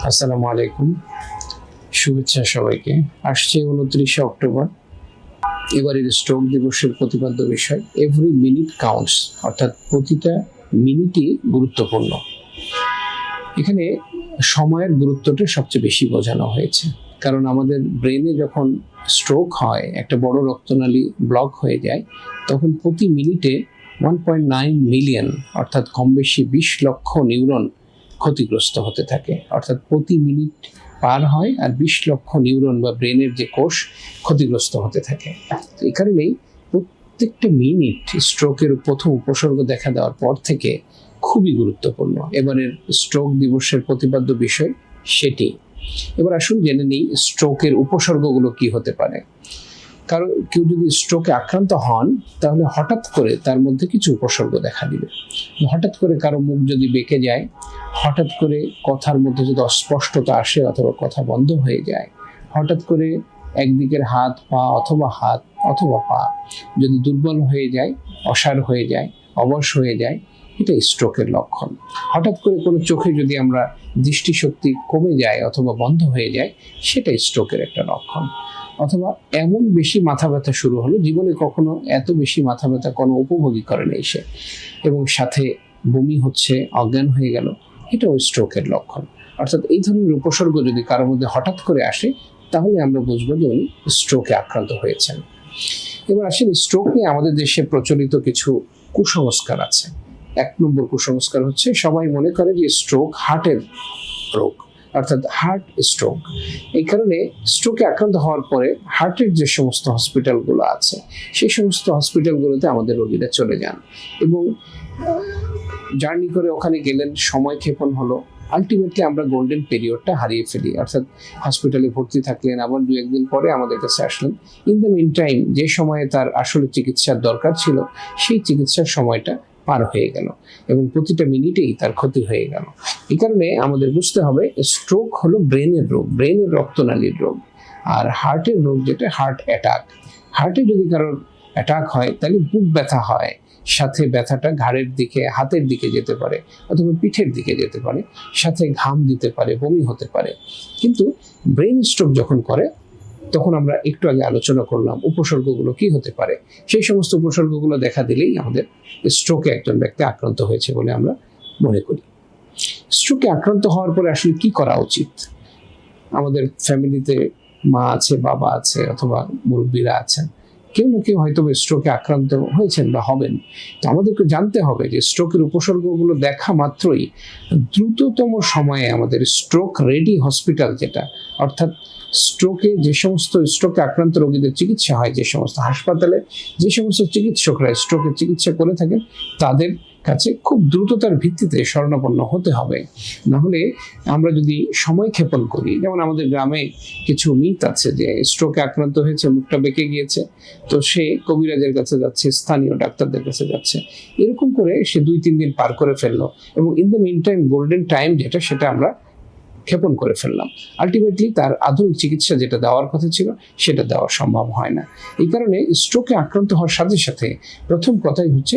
আসসালামু আলাইকুম, শুভেচ্ছা সবাইকে। আসছে 29শে অক্টোবর, এবারের স্ট্রোক দিবসের প্রতিপাদ্য বিষয় এভরি মিনিট কাউন্টস, অর্থাৎ প্রতিটা মিনিটই গুরুত্বপূর্ণ। এখানে সময়ের গুরুত্বটা সবচেয়ে বেশি বোঝানো হয়েছে, কারণ আমাদের ব্রেনে যখন স্ট্রোক হয়, একটা বড় রক্তনালী ব্লক হয়ে যায়, তখন প্রতি মিনিটে 1.9 মিলিয়ন অর্থাৎ কম বেশি 20 লক্ষ নিউরন ক্ষতিগ্রস্ত হতে থাকে। অর্থাৎ প্রতি মিনিট পার হয় আর 20 লক্ষ নিউরন বা ব্রেনের যে কোষ ক্ষতিগ্রস্ত হতে থাকে। এই কারণেই প্রত্যেকটা মিনিট স্ট্রোকের প্রথম উপসর্গ দেখা দেওয়ার পর থেকে খুবই গুরুত্বপূর্ণ। এবারের স্ট্রোক দিবসের প্রতিপাদ্য বিষয় সেটি। এবার আসুন জেনে নিই স্ট্রোকের উপসর্গগুলো কি হতে পারে। কারণ কেউ যদি স্ট্রোকে আক্রান্ত হন, তাহলে হঠাৎ করে তার মধ্যে কিছু উপসর্গ দেখা দিবে। হঠাৎ করে কারো মুখ যদি বেঁকে যায়, হঠাৎ করে কথার মধ্যে যদি অস্পষ্টতা আসে অথবা কথা বন্ধ হয়ে যায়, হঠাৎ করে একদিকের হাত পা অথবা পা যদি দুর্বল হয়ে যায়, অসাড় হয়ে যায়, অবশ হয়ে যায়, এটা স্ট্রোকের লক্ষণ। হঠাৎ করে কোনো চোখে যদি আমরা দৃষ্টিশক্তি কমে যায় অথবা বন্ধ হয়ে যায়, সেটা স্ট্রোকের একটা লক্ষণ। অথবা এমন বেশি মাথা ব্যথা শুরু হলো, জীবনে কখনো এত বেশি মাথা ব্যথা কোনো উপভোগই করে নেই সে, এবং সাথে বমি হচ্ছে, অজ্ঞান হয়ে গেল, এটাও স্ট্রোকের লক্ষণ। অর্থাৎ এই ধরনের উপসর্গ যদি কারোর মধ্যে হঠাৎ করে আসে, তাহলে আমরা বুঝবো যে উনি স্ট্রোকে আক্রান্ত হয়েছেন। এবার আসেন, স্ট্রোক নিয়ে আমাদের দেশে প্রচলিত কিছু কুসংস্কার আছে। 1 নম্বর কুসংস্কার হচ্ছে, সবাই মনে করে যে স্ট্রোক হার্টের রোগ, অর্থাৎ হার্ট স্ট্রোক। এই কারণে স্ট্রোকে আক্রান্ত হওয়ার পরে হার্টের যে সমস্ত হসপিটালগুলো আছে, সেই সমস্ত হসপিটালগুলোতে আমাদের রোগীরা চলে যান এবং জার্নি করে ওখানে গেলেন, সময় ক্ষেপণ হলো, আলটিমেটলি আমরা গোল্ডেন পিরিয়ডটা হারিয়ে ফেলি। অর্থাৎ হসপিটালে ভর্তি থাকলেন, আবার 2-1 দিন পরে আমাদের কাছে আসলেন। ইন দ্য মিন টাইম যে সময়ে তার আসলে চিকিৎসার দরকার ছিল, সেই চিকিৎসার সময়টা পার হয়ে গেল এবং প্রতিটা মিনিটেই তার ক্ষতি হয়ে গেল। এই কারণে আমাদের বুঝতে হবে, স্ট্রোক হলো ব্রেনের রোগ, ব্রেনের রক্তনালীর রোগ। আর হার্টের রোগ যেটা, হার্ট অ্যাটাক। হার্টে যদি কারোর অ্যাটাক হয়, তাহলে বুক ব্যথা হয়, সাথে ব্যথাটা ঘাড়ের দিকে, হাতের দিকে যেতে পারে অথবা পিঠের দিকে যেতে পারে, সাথে ঘাম দিতে পারে, বমি হতে পারে। কিন্তু ব্রেন স্ট্রোক যখন করে, তখন আমরা একটু আগে আলোচনা করলাম উপসর্গগুলো কি হতে পারে। সেই সমস্ত উপসর্গগুলো দেখা দিলেই আমাদের স্ট্রোকে একজন ব্যক্তি আক্রান্ত হয়েছে বলে আমরা মনে করি। স্ট্রোকে আক্রান্ত হওয়ার পরে আসলে কি করা উচিত? আমাদের ফ্যামিলিতে মা আছে, বাবা আছে, অথবা মুরব্বীরা আছেন, কেউ না কেউ হয়তো স্ট্রোকে আক্রান্ত হয়েছেন বা হবেন। তো আমাদেরকে জানতে হবে যে স্ট্রোকের উপসর্গগুলো দেখা মাত্রই দ্রুততম সময়ে আমাদের স্ট্রোক রেডি হসপিটাল, যেটা অর্থাৎ স্ট্রোকে যে সমস্ত স্ট্রোকে আক্রান্ত রোগীদের চিকিৎসা হয়, যে সমস্ত হাসপাতালে যে সমস্ত চিকিৎসকরা স্ট্রোকের চিকিৎসা করে থাকেন, তাদের কাছে খুব দ্রুততার ভিত্তিতে শরণাপন্ন হতে হবে। না হলে আমরা যদি সময় ক্ষেপণ করি, যেমন আমাদের গ্রামে কিছু মিথ আছে যে স্ট্রোকে আক্রান্ত হয়েছে, মুখটা বেঁকে গিয়েছে, তো সে কবিরাজের কাছে যাচ্ছে, স্থানীয় ডাক্তারদের কাছে যাচ্ছে, এরকম করে সে 2-3 দিন পার করে ফেললো এবং in the mean time golden time যেটা, সেটা আমরা ক্ষেপণ করে ফেললাম। আলটিমেটলি তার আধুনিক চিকিৎসা যেটা দেওয়ার কথা ছিল, সেটা দেওয়া সম্ভব হয় না। এই কারণে স্ট্রোকে আক্রান্ত হওয়ার সাথে সাথে প্রথম কথাই হচ্ছে,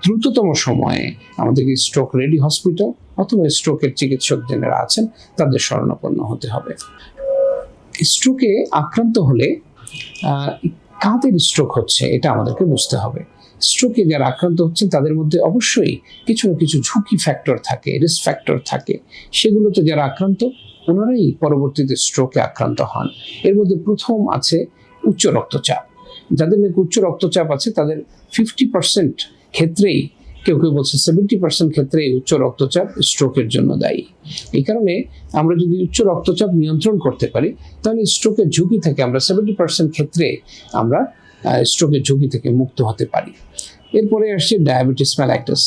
দ্রুততম সময়ে আমাদেরকে স্ট্রোক রেডি হসপিটাল অথবা স্ট্রোকের চিকিৎসক যারা আছেন, তাদের শরণাপন্ন হতে হবে। স্ট্রোকে আক্রান্ত হলে কাদের স্ট্রোক হচ্ছে, এটা আমাদেরকে বুঝতে হবে। স্ট্রোকে যারা আক্রান্ত হচ্ছেন, তাদের মধ্যে অবশ্যই কিছু না কিছু ঝুঁকি ফ্যাক্টর থাকে, রিস্ক ফ্যাক্টর থাকে। সেগুলোতে যারা আক্রান্ত, ওনারাই পরবর্তীতে স্ট্রোকে আক্রান্ত হন। এর মধ্যে প্রথম আছে উচ্চ রক্তচাপ। যাদের নাকি উচ্চ রক্তচাপ আছে, তাদের 50% ক্ষেত্রেই, কেউ কেউ বলছে 70% ক্ষেত্রেই উচ্চ রক্তচাপ স্ট্রোকের জন্য দায়ী। এই কারণে আমরা যদি উচ্চ রক্তচাপ নিয়ন্ত্রণ করতে পারি, তাহলে স্ট্রোকের ঝুঁকি থেকে আমরা 70% ক্ষেত্রে আমরা স্ট্রোকের ঝুঁকি থেকে মুক্ত হতে পারি। এরপরে আসছে ডায়াবেটিস মেলাইটাস,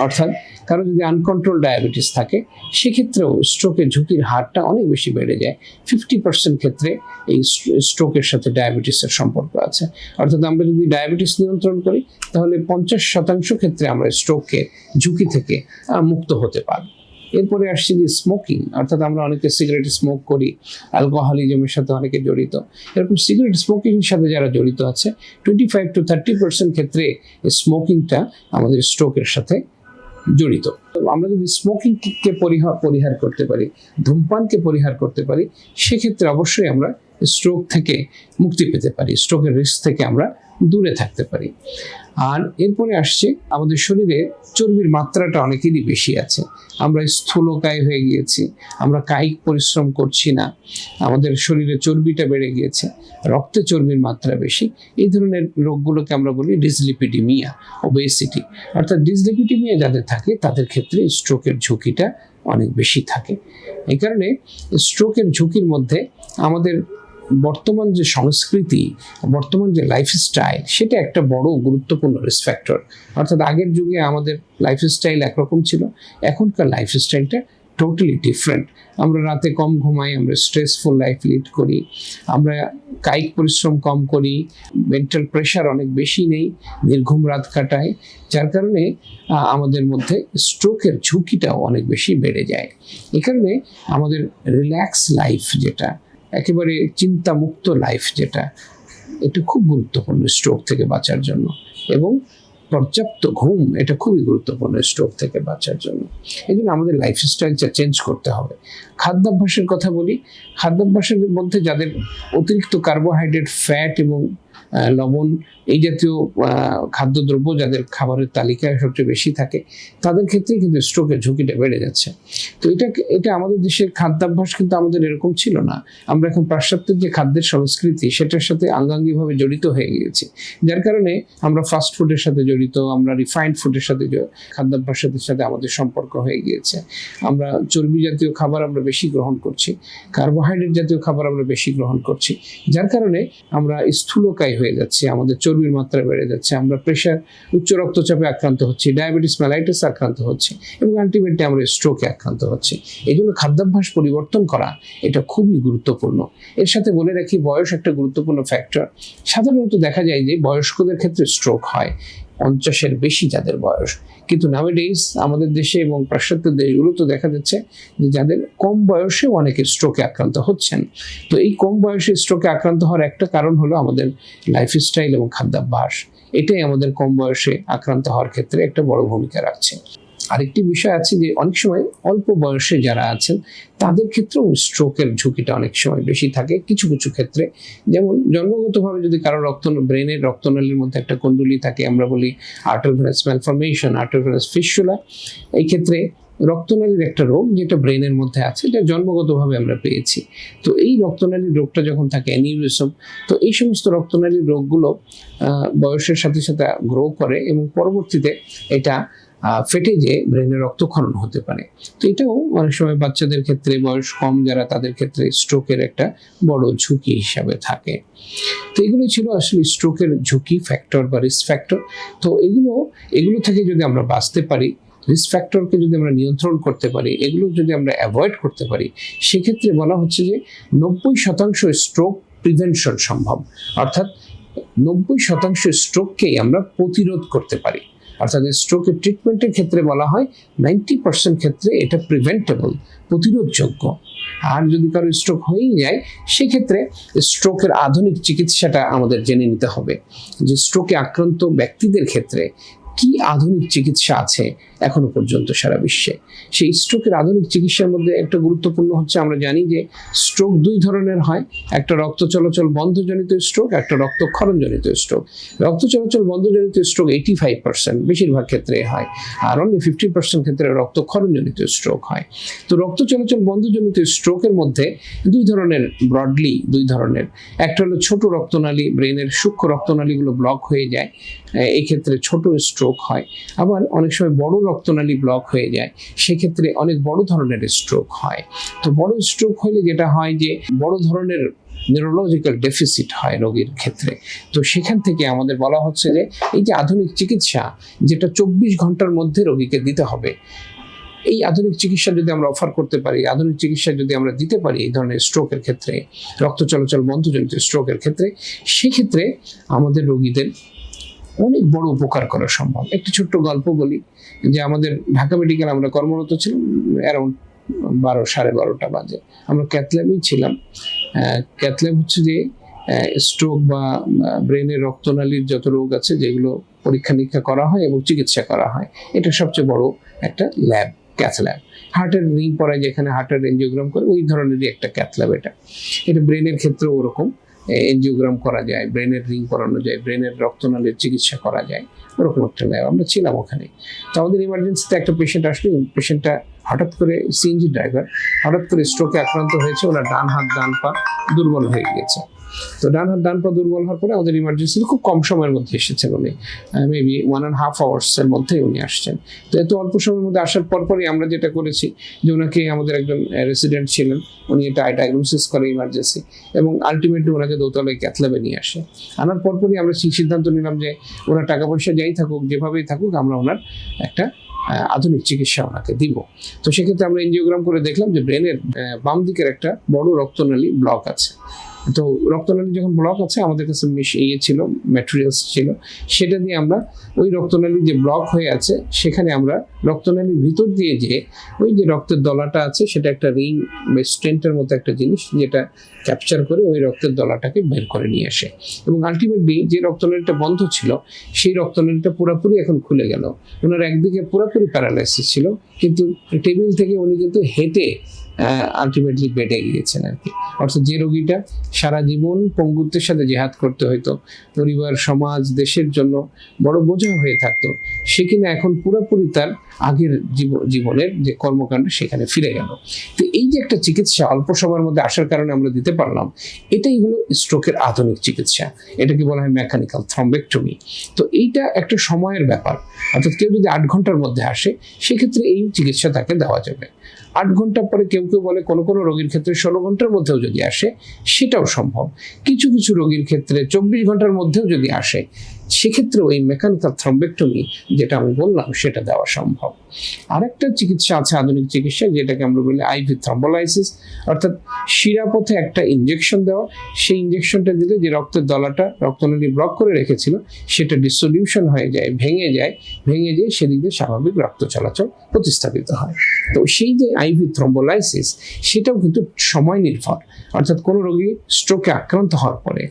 অর্থাৎ কারো যদি আনকন্ট্রোল ডায়াবেটিস থাকে, সেক্ষেত্রেও স্ট্রোকের ঝুঁকির হারটা অনেক বেশি বেড়ে যায়। 50% ক্ষেত্রে এই স্ট্রোকের সাথে ডায়াবেটিসের সম্পর্ক আছে। অর্থাৎ আমরা যদি ডায়াবেটিস নিয়ন্ত্রণ করি, তাহলে 50% ক্ষেত্রে আমরা স্ট্রোকের ঝুঁকি থেকে মুক্ত হতে পারি। এরপরে আসছে যে স্মোকিং, অর্থাৎ আমরা অনেকে সিগারেট স্মোক করি, অ্যালকোহলিজমের সাথে অনেকে জড়িত। এরকম সিগারেট স্মোকিং এর সাথে যারা জড়িত আছে, 25 to 30% ক্ষেত্রে স্মোকিংটা আমাদের স্ট্রোকের সাথে জড়িত। তো আমরা যদি স্মোকিংকে পরিহার করতে পারি, ধূমপানকে পরিহার করতে পারি, সেক্ষেত্রে অবশ্যই আমরা স্ট্রোক থেকে মুক্তি পেতে পারি, স্ট্রোকের রিস্ক থেকে আমরা দূরে থাকতে পারি। আর এরপরে আসছে আমাদের শরীরে চর্বির মাত্রাটা অনেকেরই বেশি আছে, আমরা স্থূলকায় হয়ে গিয়েছি, আমরা কায়িক পরিশ্রম করছি না, আমাদের শরীরে চর্বিটা বেড়ে গিয়েছে, রক্তে চর্বির মাত্রা বেশি। এই ধরনের রোগগুলোকে আমরা বলি ডিসলিপিডিমিয়া, ওবেসিটি। অর্থাৎ ডিসলিপিডিমিয়া যাদের থাকে তাদের ক্ষেত্রে স্ট্রোকের ঝুঁকিটা অনেক বেশি থাকে। এই কারণে স্ট্রোকের ঝুঁকির মধ্যে আমাদের বর্তমান যে সংস্কৃতি, বর্তমান যে লাইফস্টাইল, সেটা একটা বড় গুরুত্বপূর্ণ রিস্ক ফ্যাক্টর। অর্থাৎ আগের যুগে আমাদের লাইফস্টাইল একরকম ছিল, এখনকার লাইফস্টাইলটা টোটালি ডিফারেন্ট। আমরা রাতে কম ঘুমাই, আমরা স্ট্রেসফুল লাইফ লিড করি, আমরা কায়িক পরিশ্রম কম করি, মেন্টাল প্রেশার অনেক বেশি নেই, নির্ঘুম রাত কাটাই, যার কারণে আমাদের মধ্যে স্ট্রোকের ঝুঁকিটাও অনেক বেশি বেড়ে যায়। এই কারণে আমাদের রিল্যাক্স লাইফ, যেটা একেবারে চিন্তামুক্ত লাইফ, যেটা এটা খুব গুরুত্বপূর্ণ স্ট্রোক থেকে বাঁচার জন্য। এবং পর্যাপ্ত ঘুম, এটা খুবই গুরুত্বপূর্ণ স্ট্রোক থেকে বাঁচার জন্য। এই জন্য আমাদের লাইফস্টাইলটা চেঞ্জ করতে হবে। খাদ্যাভ্যাসের কথা বলি, খাদ্যাভ্যাসের মধ্যে যাদের অতিরিক্ত কার্বোহাইড্রেট, ফ্যাট এবং লবণ এই জাতীয় খাদ্যদ্রব্য যাদের খাবারের তালিকায় সবচেয়ে বেশি থাকে, তাদের ক্ষেত্রে কিন্তু স্ট্রোকের ঝুঁকিটা বেড়ে যাচ্ছে। তো এটা আমাদের দেশের খাদ্যাভ্যাস কিন্তু আমাদের এরকম ছিল না। আমরা এখন পাশ্চাত্যের যে খাদ্যের সংস্কৃতি, সেটার সাথে আঙ্গাঙ্গিভাবে জড়িত হয়ে গিয়েছি, যার কারণে আমরা ফাস্ট ফুডের সাথে জড়িত, আমরা রিফাইন্ড ফুডের সাথে খাদ্যাভ্যাসের সাথে আমাদের সম্পর্ক হয়ে গিয়েছে। আমরা চর্বি জাতীয় খাবার আমরা বেশি গ্রহণ করছি, কার্বোহাইড্রেট জাতীয় খাবার আমরা বেশি গ্রহণ করছি, যার কারণে আমরা স্থূলকায় হয়ে যাচ্ছি, আমাদের চর্বির মাত্রা বেড়ে যাচ্ছে, আমরা প্রেশার, উচ্চ রক্তচাপে আক্রান্ত হচ্ছি, ডায়াবেটিস মেলাইটিস আক্রান্ত হচ্ছে, এবং আলটিমেটলি আমরা স্ট্রোকে আক্রান্ত হচ্ছি। এই জন্য খাদ্যাভ্যাস পরিবর্তন করা এটা খুবই গুরুত্বপূর্ণ। এর সাথে বলে রাখি, বয়স একটা গুরুত্বপূর্ণ ফ্যাক্টর। সাধারণত দেখা যায় যে বয়স্কদের ক্ষেত্রে স্ট্রোক হয় 50-এর বেশি যাদের বয়স, কিন্তু নাওয়াডেজ আমাদের দেশে এবং পাশ্চাত্য দেশগুলোতে দেখা যাচ্ছে যে যাদের কম বয়সে অনেকে স্ট্রোকে আক্রান্ত হচ্ছেন। তো এই কম বয়সে স্ট্রোকে আক্রান্ত হওয়ার একটা কারণ হলো আমাদের লাইফস্টাইল এবং খাদ্যাভ্যাস। এটাই আমাদের কম বয়সে আক্রান্ত হওয়ার ক্ষেত্রে একটা বড় ভূমিকা রাখছে। আরেকটি বিষয় আছে যে অনেক সময় অল্প বয়সে যারা আছেন তাদের ক্ষেত্রেও স্ট্রোকের ঝুঁকিটা অনেক সময় বেশি থাকে কিছু কিছু ক্ষেত্রে। যেমন জন্মগতভাবে যদি কারো ব্রেনের রক্তনালীর মধ্যে একটা কুণ্ডলী থাকে, আমরা বলি আর্টেরিওভেনাস ম্যালফরমেশন, আর্টেরিওভেনাস ফিস্টুলা। এই ক্ষেত্রে রক্তনালীর একটা রোগ যেটা ব্রেনের মধ্যে আছে, এটা জন্মগতভাবে আমরা পেয়েছি। তো এই রক্তনালীর রোগটা যখন থাকে অ্যানিউরিজম, তো এই সমস্ত রক্তনালীর রোগগুলো বয়সের সাথে সাথে গ্রো করে এবং পরবর্তীতে এটা ফেটে যে ব্রেনের রক্তক্ষরণ হতে পারে। তো এটাও অনেক সময় বাচ্চাদের ক্ষেত্রে, বয়স কম যারা, তাদের ক্ষেত্রে স্ট্রোকের একটা বড় ঝুঁকি হিসাবে থাকে। তো এগুলো ছিল আসলে স্ট্রোকের ঝুঁকি ফ্যাক্টর বা রিস্ক ফ্যাক্টর। তো এগুলো থেকে যদি আমরা বাঁচতে পারি, রিস্ক ফ্যাক্টরকে যদি আমরা নিয়ন্ত্রণ করতে পারি, এগুলো যদি আমরা অ্যাভয়েড করতে পারি, সেক্ষেত্রে বলা হচ্ছে যে 90% স্ট্রোক প্রিভেনশন সম্ভব। অর্থাৎ 90% স্ট্রোককেই আমরা প্রতিরোধ করতে পারি। অর্থাৎ স্ট্রোকের ট্রিটমেন্টের ক্ষেত্রে বলা হয় 90% ক্ষেত্রে এটা প্রিভেন্টেবল, প্রতিরোধযোগ্য। আর যদি কারো স্ট্রোক হয়েই যায়, সেক্ষেত্রে স্ট্রোকের আধুনিক চিকিৎসাটা আমাদের জেনে নিতে হবে যে স্ট্রোকে আক্রান্ত ব্যক্তিদের ক্ষেত্রে কি আধুনিক চিকিৎসা আছে এখনো পর্যন্ত সারা বিশ্বে। সেই স্ট্রোকের আধুনিক চিকিৎসার মধ্যে একটা গুরুত্বপূর্ণ হচ্ছে, আমরা জানি যে স্ট্রোক দুই ধরনের হয়, একটা রক্ত চলাচল বন্ধজনিত স্ট্রোক, একটা রক্তক্ষরণজনিত স্ট্রোক। রক্ত চলাচল বন্ধজনিত স্ট্রোক 85% বেশিরভাগ ক্ষেত্রে হয়, আর অনলি 50% ক্ষেত্রে রক্তক্ষরণজনিত স্ট্রোক হয়। তো রক্ত চলাচল বন্ধজনিত স্ট্রোকের মধ্যে ব্রডলি দুই ধরনের। একটা হলো ছোট রক্তনালী, ব্রেনের সূক্ষ্ম রক্তনালীগুলো ব্লক হয়ে যায়, এই ক্ষেত্রে ছোট স্ট্রোক হয়। আবার অনেক সময় বড় রক্তনালী ব্লক হয়ে যায়, সেক্ষেত্রে অনেক বড় ধরনের স্ট্রোক হয়। তো বড় স্ট্রোক হলে যেটা হয় যে বড় ধরনের নিউরোলজিক্যাল ডেফিসিট হয় রোগীর ক্ষেত্রে। তো সেখান থেকে আমাদের বলা হচ্ছে যে এই যে আধুনিক চিকিৎসা, যেটা 24 ঘন্টার মধ্যে রোগীকে দিতে হবে, এই আধুনিক চিকিৎসা যদি আমরা অফার করতে পারি, আধুনিক চিকিৎসা যদি আমরা দিতে পারি এই ধরনের স্ট্রোকের ক্ষেত্রে, রক্ত চলাচল বন্ধজনিত স্ট্রোকের ক্ষেত্রে, সেক্ষেত্রে আমাদের রোগীদের অনেক বড় উপকার করা সম্ভব। একটি ছোট্ট গল্প বলি যে আমাদের ঢাকা মেডিকেল আমরা কর্মরত ছিলাম অ্যারাউন্ড 12, 12:30 বাজে। আমরা ক্যাথ ল্যাবেই ছিলাম। ক্যাথ ল্যাব হচ্ছে যে স্ট্রোক বা ব্রেনের রক্তনালীর যত রোগ আছে যেগুলো পরীক্ষা নিরীক্ষা করা হয় এবং চিকিৎসা করা হয়, এটা সবচেয়ে বড় একটা ল্যাব, ক্যাথ ল্যাব। হার্টের রিং পরায় যেখানে হার্টের এনজিওগ্রাম করে, ওই ধরনেরই একটা ক্যাথ ল্যাব এটা। এটা ব্রেনের ক্ষেত্রেও ওরকম এনজিওগ্রাম করা যায়, ব্রেনের রিং পরানো যায়, ব্রেনের রক্তনালীর চিকিৎসা করা যায়, ওরকম একটা ল্যাব। আমরা ছিলাম ওখানে। তো আমাদের ইমার্জেন্সিতে একটা পেশেন্ট আসলে, পেশেন্টটা হঠাৎ করে, সিএনজি ড্রাইভার, হঠাৎ করে স্ট্রোকে আক্রান্ত হয়েছে, ওনার ডান হাত ডান পা দুর্বল হয়ে গিয়েছে। তো ডান হাত ডান পা দুর্বল হওয়ার পরে আমাদের ইমার্জেন্সিতে খুব কম সময়ের মধ্যে এসেছেন উনি, মেবি 1.5 hours মধ্যেই উনি আসছেন। তো এত অল্প সময়ের মধ্যে আসার পরপরই আমরা যেটা করেছি যে ওনাকে, আমাদের একজন রেসিডেন্ট ছিলেন, উনি এটা ডায়াগনোসিস করে ইমার্জেন্সি, এবং আলটিমেটলি ওনাকে দোতলায় ক্যাথ ল্যাবে নিয়ে আসে। আনার পরপরই আমরা সিদ্ধান্ত নিলাম যে ওনার টাকা পয়সা যাই থাকুক, যেভাবেই থাকুক, আমরা ওনার একটা আধুনিক চিকিৎসা ওনাকে দিব। তো সেক্ষেত্রে আমরা এনজিওগ্রাম করে দেখলাম যে ব্রেনের বাম দিকের একটা বড় রক্তনালী ব্লক আছে। তো রক্তনালী যখন ব্লক আছে, আমাদের কাছে ছিল, ম্যাটেরিয়ালস ছিল, সেটা দিয়ে আমরা ওই রক্তনালী যে ব্লক হয়ে আছে সেখানে আমরা রক্তনালীর ভিতর দিয়ে যে ওই যে রক্তের দলাটা আছে, সেটা একটা রিং বা স্টেন্টের মতো একটা জিনিস, যেটা ক্যাপচার করে ওই রক্তের দলাটাকে বের করে নিয়ে আসে। এবং আলটিমেটলি যে রক্তনালীটা বন্ধ ছিল, সেই রক্তনালীটা পুরোপুরি এখন খুলে গেল। ওনার একদিকে পুরোপুরি প্যারালাইসিস ছিল, কিন্তু টেবিল থেকে উনি কিন্তু হেঁটে আলটিমেটলি বেডে গিয়েছেন আর কি। অর্থাৎ যে রোগীটা সারা জীবন পঙ্গুত্বের সাথে জেহাদ করতে হইতো, পরিবার, সমাজ, দেশের জন্য বড় বোঝা হয়ে থাকতো, সে কিনা এখন পুরোপুরি তার আগের জীবনের যে কর্মকাণ্ড সেখানে ফিরে গেল। তো এই যে একটা চিকিৎসা অল্প সময়ের মধ্যে আসার কারণে আমরা দিতে পারলাম, এটাই হলো স্ট্রোকের আধুনিক চিকিৎসা। এটাকে বলা হয় মেকানিক্যাল থ্রম্বেক্টমি। তো এইটা একটা সময়ের ব্যাপার, অর্থাৎ কেউ যদি 8 ঘন্টার মধ্যে আসে, সেক্ষেত্রে এই চিকিৎসা তাকে দেওয়া যাবে। 8 ঘন্টা পরে কেউ কেউ বলে কোনো কোনো রোগীর ক্ষেত্রে 16 ঘন্টার মধ্যেও যদি আসে, সেটাও সম্ভব। কিছু কিছু রোগীর ক্ষেত্রে 24 ঘন্টার মধ্যেও যদি আসে, সেক্ষেত্রেও এই মেকানিক্যাল থ্রম্বেক্টমি যেটা আমি বললাম, সেটা দেওয়া সম্ভব। আরেকটা চিকিৎসা আছে আধুনিক চিকিৎসা, যেটাকে আমরা বলি আইভি থ্রম্বোলাইসিস, অর্থাৎ শিরাপথে একটা ইনজেকশন দেওয়া। সেই ইনজেকশনটা দিলে যে রক্তের দলাটা রক্তনালী ব্লক করে রেখেছিল, সেটা ডিসলিউশন হয়ে যায়, ভেঙে যেয়ে সেদিকে স্বাভাবিক রক্ত চলাচল প্রতিস্থাপিত হয়। তো সেই যে আইভি থ্রম্বোলাইসিস, সেটাও কিন্তু সময় নির্ভর। অর্থাৎ কোনো রোগী স্ট্রোকে আক্রান্ত হওয়ার পরে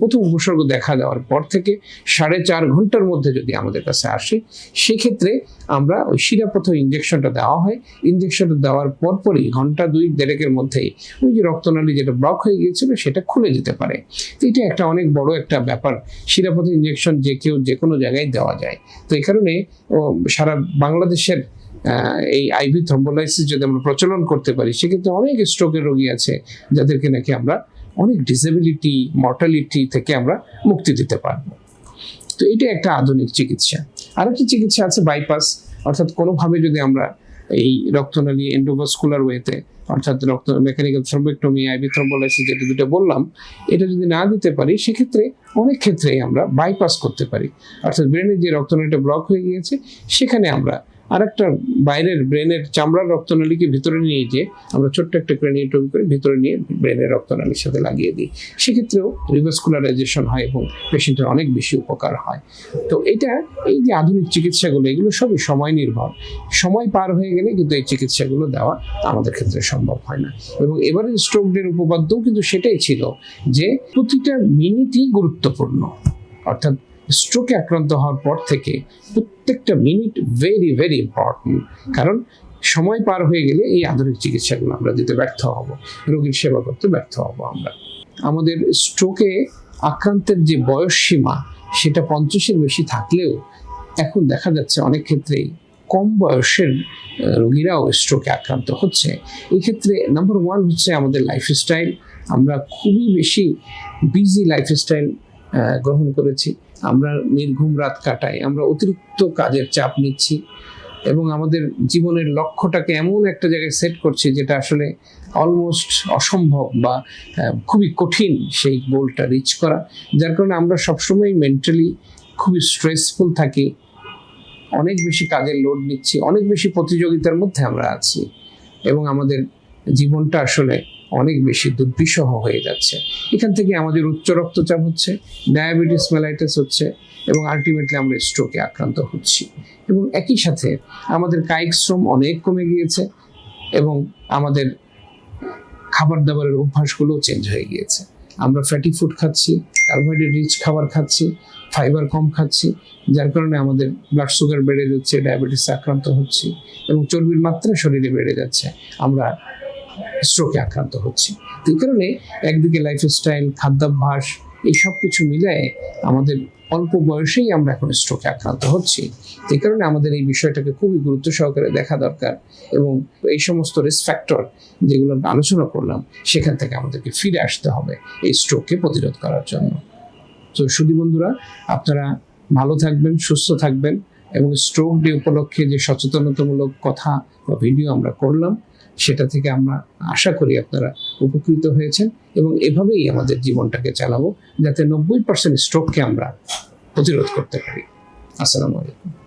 প্রথম উপসর্গ দেখা দেওয়ার পর থেকে 4.5 ঘন্টার মধ্যে যদি আমাদের কাছে আসে, সেক্ষেত্রে আমরা ওই শিরাপথ ইনজেকশনটা দেওয়া হয়। ইনজেকশনটা দেওয়ার পরপরই ঘন্টা 2-1.5 মধ্যেই ওই যে রক্তনালী যেটা ব্লক হয়ে গিয়েছিল, সেটা খুলে যেতে পারে। তো এটা একটা অনেক বড় একটা ব্যাপার। শিরাপথ ইনজেকশন যে কেউ যে কোনো জায়গায় দেওয়া যায়। তো এই কারণে সারা বাংলাদেশের এই আইভি থ্রম্বোলাইসিস যদি আমরা প্রচলন করতে পারি, সেক্ষেত্রে অনেক স্ট্রোকের রোগী আছে যাদেরকে নাকি আমরা অনেক ডিসেবিলিটি, মর্টালিটি থেকে আমরা মুক্তি দিতে পারবো। তো এটা একটা আধুনিক চিকিৎসা। আরেকটি চিকিৎসা আছে বাইপাস, অর্থাৎ কোনোভাবে যদি আমরা এই রক্তনালী এন্ডোভাস্কুলার ওয়েতে, অর্থাৎ মেকানিক্যাল থ্রম্বোক্টমি, আইভি থ্রম্বোলাইসিস যেটা দুটো বললাম, এটা যদি না দিতে পারি, সেক্ষেত্রে অনেক ক্ষেত্রেই আমরা বাইপাস করতে পারি। অর্থাৎ ব্রেনের যে রক্তনালীটা ব্লক হয়ে গিয়েছে, সেখানে আমরা আরেকটা বাইরের ব্রেনের চামড়ার রক্তনালীকে ভিতরে নিয়ে যেয়ে আমরা ছোট্ট একটা ক্রেনিওটমি করে ভিতরে নিয়ে ব্রেনের রক্তনালীর সাথে লাগিয়ে দিই। সেক্ষেত্রেও রিভাস্কুলারাইজেশন হয় এবং পেশেন্টের অনেক বেশি উপকার হয়। তো এই যে আধুনিক চিকিৎসাগুলো, এগুলো সবই সময় নির্ভর। সময় পার হয়ে গেলে কিন্তু এই চিকিৎসাগুলো দেওয়া আমাদের ক্ষেত্রে সম্ভব হয় না। এবং এবারে স্ট্রোক ডের উপপাদ্যও কিন্তু সেটাই ছিল যে প্রতিটা মিনিটই গুরুত্বপূর্ণ। অর্থাৎ স্ট্রোকে আক্রান্ত হওয়ার পর থেকে প্রত্যেকটা মিনিট ভেরি ভেরি ইম্পর্টেন্ট। কারণ সময় পার হয়ে গেলে এই আধুনিক চিকিৎসাগুলো আমরা দিতে ব্যর্থ হব, রোগীর সেবা করতে ব্যর্থ হব আমরা। আমাদের স্ট্রোকে আক্রান্তের যে বয়স সীমা, সেটা 50-এর বেশি থাকলেও এখন দেখা যাচ্ছে অনেক ক্ষেত্রেই কম বয়সের রোগীরাও স্ট্রোকে আক্রান্ত হচ্ছে। এই ক্ষেত্রে নাম্বার 1 হচ্ছে আমাদের লাইফস্টাইল। আমরা খুবই বেশি বিজি লাইফস্টাইল গ্রহণ করেছি। আমরা নির্ঘুম রাত কাটাই, আমরা অতিরিক্ত কাজের চাপ নিচ্ছি এবং আমাদের জীবনের লক্ষ্যটাকে এমন একটা জায়গায় সেট করছি যেটা আসলে অলমোস্ট অসম্ভব বা খুবই কঠিন সেই গোলটা রিচ করা। যার কারণে আমরা সবসময় মেন্টালি খুবই স্ট্রেসফুল থাকি, অনেক বেশি কাজের লোড নিচ্ছি, অনেক বেশি প্রতিযোগিতার মধ্যে আমরা আছি এবং আমাদের জীবনটা আসলে অনেক বেশি দুর্বিষহ হয়ে যাচ্ছে। এখান থেকে আমাদের উচ্চ রক্তচাপ হচ্ছে, ডায়াবেটিস মেলাইটাস হচ্ছে এবং আলটিমেটলি আমরা স্ট্রোকে আক্রান্ত হচ্ছি। এবং একই সাথে আমাদের কায়িক শ্রম অনেক কমে গিয়েছে এবং আমাদের খাবার দাবারের অভ্যাসগুলো চেঞ্জ হয়ে গিয়েছে। আমরা ফ্যাটি ফুড খাচ্ছি, কার্বোহাইড্রেট রিচ খাবার খাচ্ছি, ফাইবার কম খাচ্ছি, যার কারণে আমাদের ব্লাড সুগার বেড়ে যাচ্ছে, ডায়াবেটিসে আক্রান্ত হচ্ছি এবং চর্বির মাত্রা শরীরে বেড়ে যাচ্ছে, আমরা স্ট্রোকে আক্রান্ত হচ্ছি। তো এই কারণে একদিকে লাইফস্টাইল, খাদ্যাভ্যাস, এই সব কিছু মিলায়ে আমাদের অল্প বয়সেই আমরা এখন স্ট্রোকে আক্রান্ত হচ্ছি। এই কারণে আমাদের এই বিষয়টাকে খুবই গুরুত্ব সহকারে দেখা দরকার এবং এই সমস্ত রিস্ক ফ্যাক্টর যেগুলো আলোচনা করলাম সেখান থেকে আমাদেরকে ফিরে আসতে হবে এই স্ট্রোককে প্রতিরোধ করার জন্য। তো সুধী বন্ধুরা, আপনারা ভালো থাকবেন, সুস্থ থাকবেন এবং স্ট্রোক ডে উপলক্ষে যে সচেতনতামূলক কথা বা ভিডিও আমরা করলাম সেটা থেকে আমরা আশা করি আপনারা উপকৃত হয়েছেন এবং এভাবেই আমাদের জীবনটাকে চালাবো যাতে 90% স্ট্রোককে আমরা প্রতিরোধ করতে পারি। আসসালামু আলাইকুম।